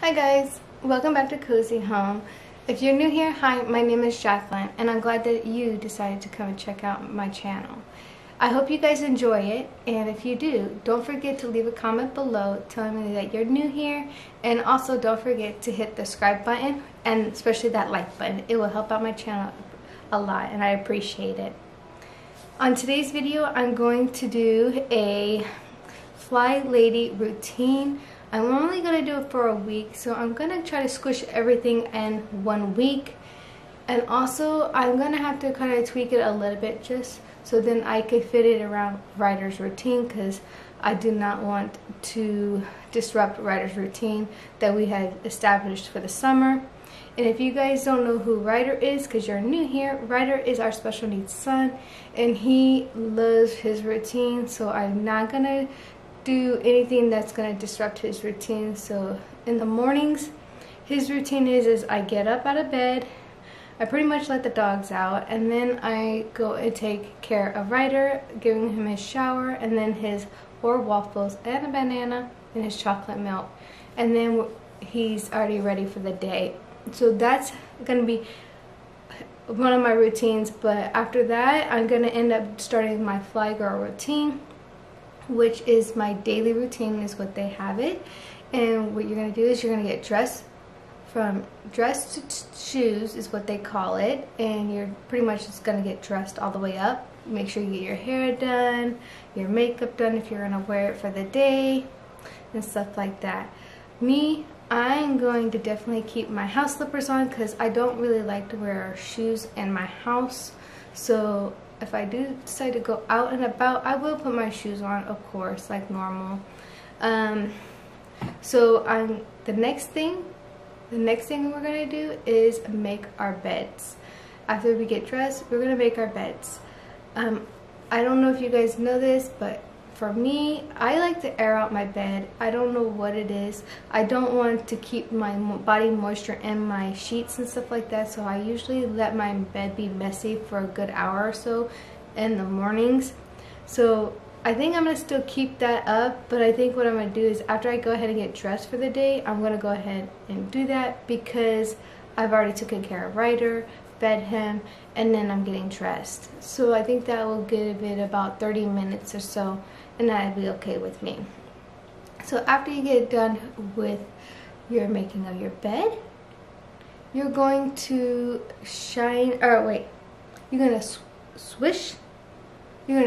Hi guys, welcome back to Cozy Home. If you're new here, hi, my name is Jacqueline and I'm glad that you decided to come and check out my channel. I hope you guys enjoy it, and if you do, don't forget to leave a comment below telling me that you're new here, and also don't forget to hit the subscribe button and especially that like button. It will help out my channel a lot and I appreciate it. On today's video, I'm going to do a FlyLady routine. I'm only going to do it for a week, so I'm going to try to squish everything in 1 week. And also, I'm going to have to kind of tweak it a little bit just so then I can fit it around Ryder's routine, because I do not want to disrupt Ryder's routine that we had established for the summer. And if you guys don't know who Ryder is, because you're new here, Ryder is our special needs son, and he loves his routine, so I'm not going to do anything that's going to disrupt his routine. So in the mornings, his routine is I get up out of bed, I pretty much let the dogs out, and then I go and take care of Ryder, giving him his shower, and then his 4 waffles and a banana and his chocolate milk, and then he's already ready for the day. So that's going to be one of my routines. But after that, I'm going to end up starting my Fly Girl routine, which is my daily routine, is what they have it. And what you're going to do is you're going to get dressed. From dress to shoes is what they call it, and you're pretty much just going to get dressed all the way up. Make sure you get your hair done, your makeup done if you're going to wear it for the day, and stuff like that. Me, I'm going to definitely keep my house slippers on because I don't really like to wear shoes in my house. So if I do decide to go out and about, I will put my shoes on, of course, like normal. The next thing we're gonna do is make our beds. After we get dressed, we're gonna make our beds. I don't know if you guys know this, but for me, I like to air out my bed. I don't know what it is. I don't want to keep my body moisture in my sheets and stuff like that, so I usually let my bed be messy for a good hour or so in the mornings. So I think I'm going to still keep that up, but I think what I'm going to do is after I go ahead and get dressed for the day, I'm going to go ahead and do that because I've already taken care of Ryder, fed him, and then I'm getting dressed. So I think that will give it about 30 minutes or so, and that'll be okay with me. So after you get done with your making of your bed, you're going to you're going to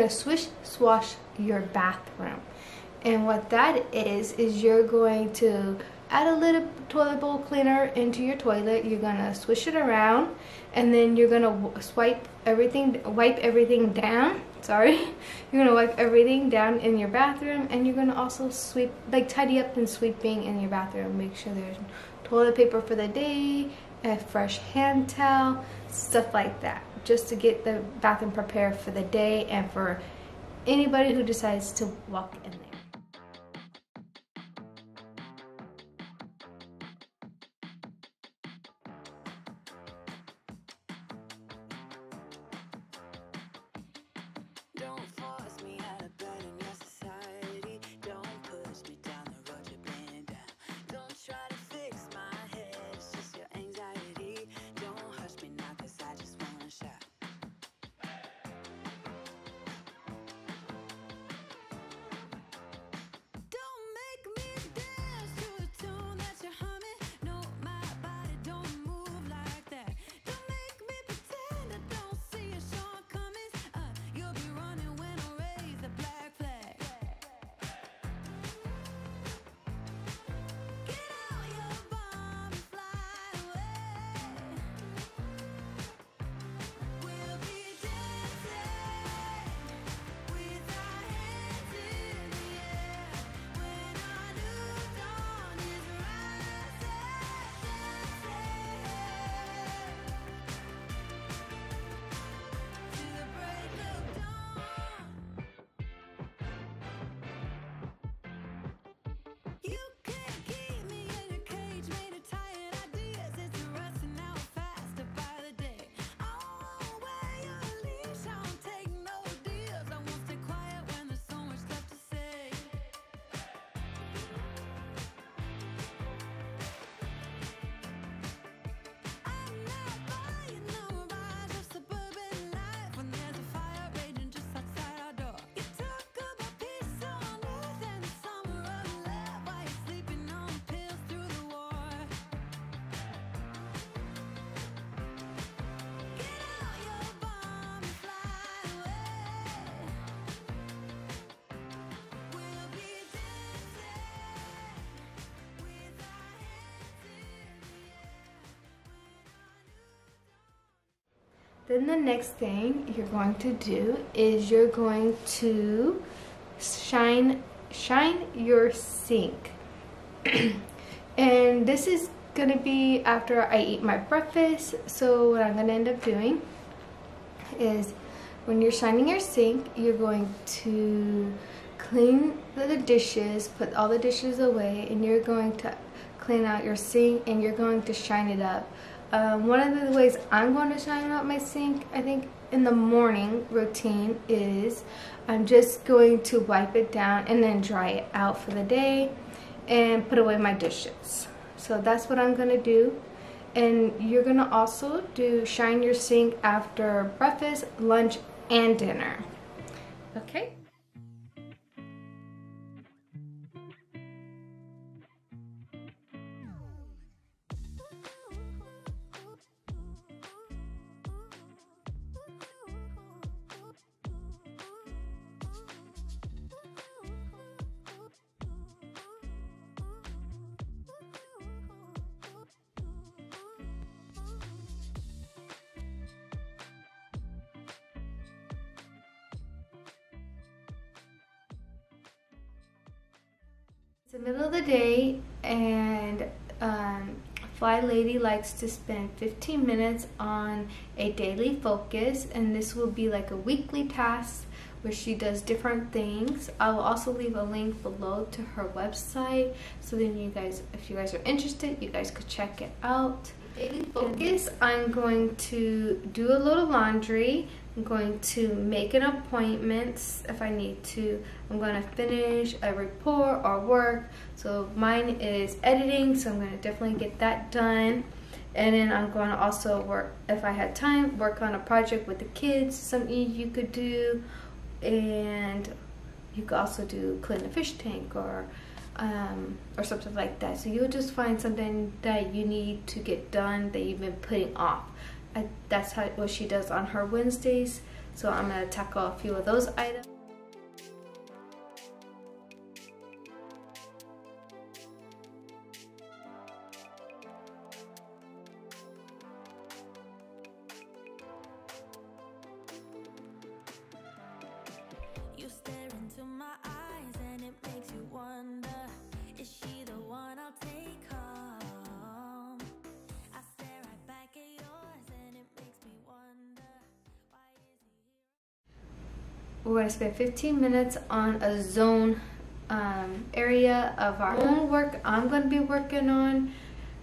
swish swash your bathroom. And what that is you're going to add a little toilet bowl cleaner into your toilet. You're gonna swish it around, and then you're gonna wipe everything down. You're gonna wipe everything down in your bathroom, and you're gonna also sweep, like tidy up and sweeping in your bathroom. Make sure there's toilet paper for the day, a fresh hand towel, stuff like that, just to get the bathroom prepared for the day and for anybody who decides to walk in there. Don't force me out of bed in your society. Don't push me down the road you're bending down. Don't try to fix my head, it's just your anxiety. Don't hush me now, cause I just wanna shout. Don't make me dance to the tune that you're humming. No, my body don't move like that. Don't make me pretend I don't see your shortcomings. You'll be running when I raise Then the next thing you're going to do is you're going to shine your sink. And this is gonna be after I eat my breakfast. So what I'm gonna end up doing is when you're shining your sink, you're going to clean the dishes, put all the dishes away, and you're going to clean out your sink and you're going to shine it up. One of the ways I'm going to shine up my sink, I think in the morning routine, is I'm just going to wipe it down and then dry it out for the day and put away my dishes. So that's what I'm going to do. And you're going to also shine your sink after breakfast, lunch, and dinner. Okay? It's the middle of the day, and FlyLady likes to spend 15 minutes on a daily focus, and this will be like a weekly task where she does different things. I will also leave a link below to her website, so then you guys, if you guys are interested, you guys could check it out. Daily focus, I'm going to do a little laundry. I'm going to make an appointment if I need to. I'm going to finish a report or work. So mine is editing, so I'm going to definitely get that done. And then I'm going to also work, if I had time, work on a project with the kids, something you could do. And you could also do clean the fish tank or something like that. So you'll just find something that you need to get done that you've been putting off. That's what she does on her Wednesdays. So I'm going to tackle a few of those items. You stare into my eyes and it makes you wonder, is she the one I'll take home? I stare right back at yours and it makes me wonder, why is he here? We're going to spend 15 minutes on a zone area of our own work. I'm going to be working on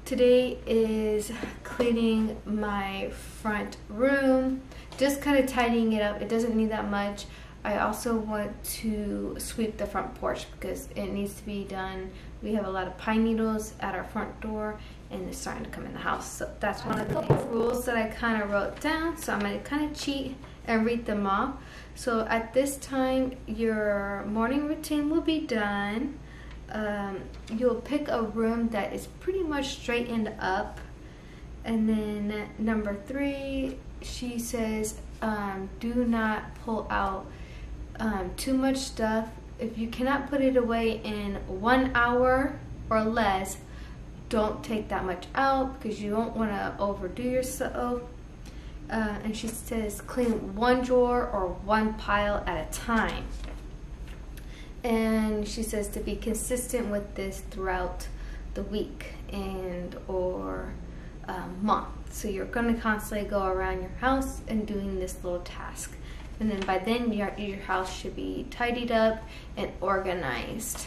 today is cleaning my front room, just kind of tidying it up. It doesn't need that much. I also want to sweep the front porch because it needs to be done. We have a lot of pine needles at our front door and it's starting to come in the house. So that's one of the rules that I kind of wrote down. So I'm going to kind of cheat and read them off. So at this time, your morning routine will be done. You'll pick a room that is pretty much straightened up. And then number 3, she says, do not pull out too much stuff. If you cannot put it away in 1 hour or less, don't take that much out because you don't want to overdo yourself. And she says clean 1 drawer or 1 pile at a time. And she says to be consistent with this throughout the week and or month. So you're going to constantly go around your house and doing this little task. And then by then your house should be tidied up and organized.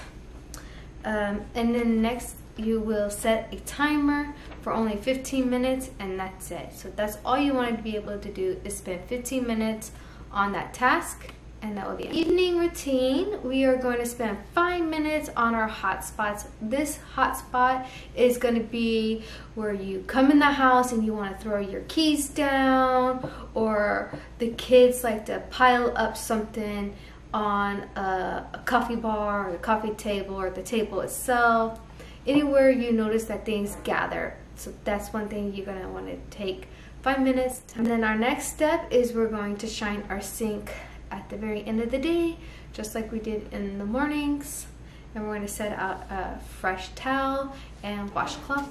And then next you will set a timer for only 15 minutes and that's it. So that's all you want to be able to do is spend 15 minutes on that task. And that will be it. Evening routine, we are going to spend 5 minutes on our hotspots. This hotspot is going to be where you come in the house and you want to throw your keys down, or the kids like to pile up something on a coffee bar or the coffee table or the table itself. Anywhere you notice that things gather. So that's one thing you're going to want to take 5 minutes. And then our next step is we're going to shine our sink at the very end of the day, just like we did in the mornings. And we're going to set out a fresh towel and washcloth.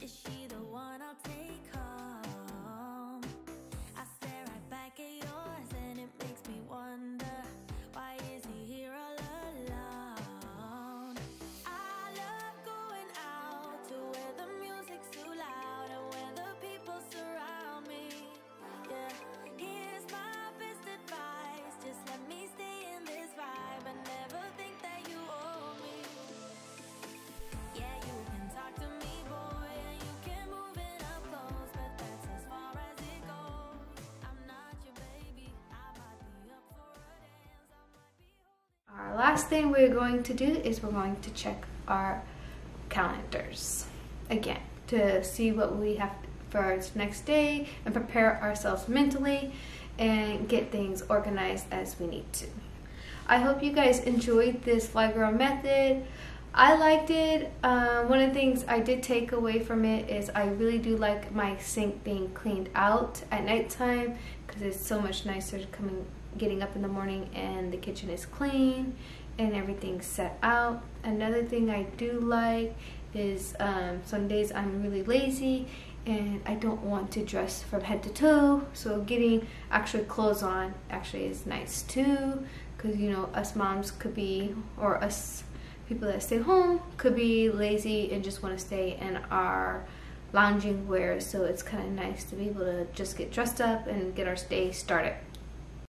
Is she the one I'll take home? I stare right back at yours and it makes me wonder, why is he here all alone? I love going out to where the music's too loud and where the people surround me. Yeah, here's my best advice, just let me stay in this vibe and never think that you owe me. Yeah, you can talk to me, boy, and you can move it up close, but that's as far as it goes. I'm not your baby, I might be up for a dance, I might be holding. Our last thing we're going to do is we're going to check our calendars again to see what we have for our next day and prepare ourselves mentally and get things organized as we need to. I hope you guys enjoyed this Fly Girl method. I liked it. One of the things I did take away from it is I really do like my sink being cleaned out at nighttime because it's so much nicer getting up in the morning and the kitchen is clean and everything's set out. Another thing I do like is some days I'm really lazy and I don't want to dress from head to toe, so getting actually clothes on actually is nice too, because you know, us moms could be, or us people that stay home could be lazy and just want to stay in our lounging wear, so it's kind of nice to be able to just get dressed up and get our day started.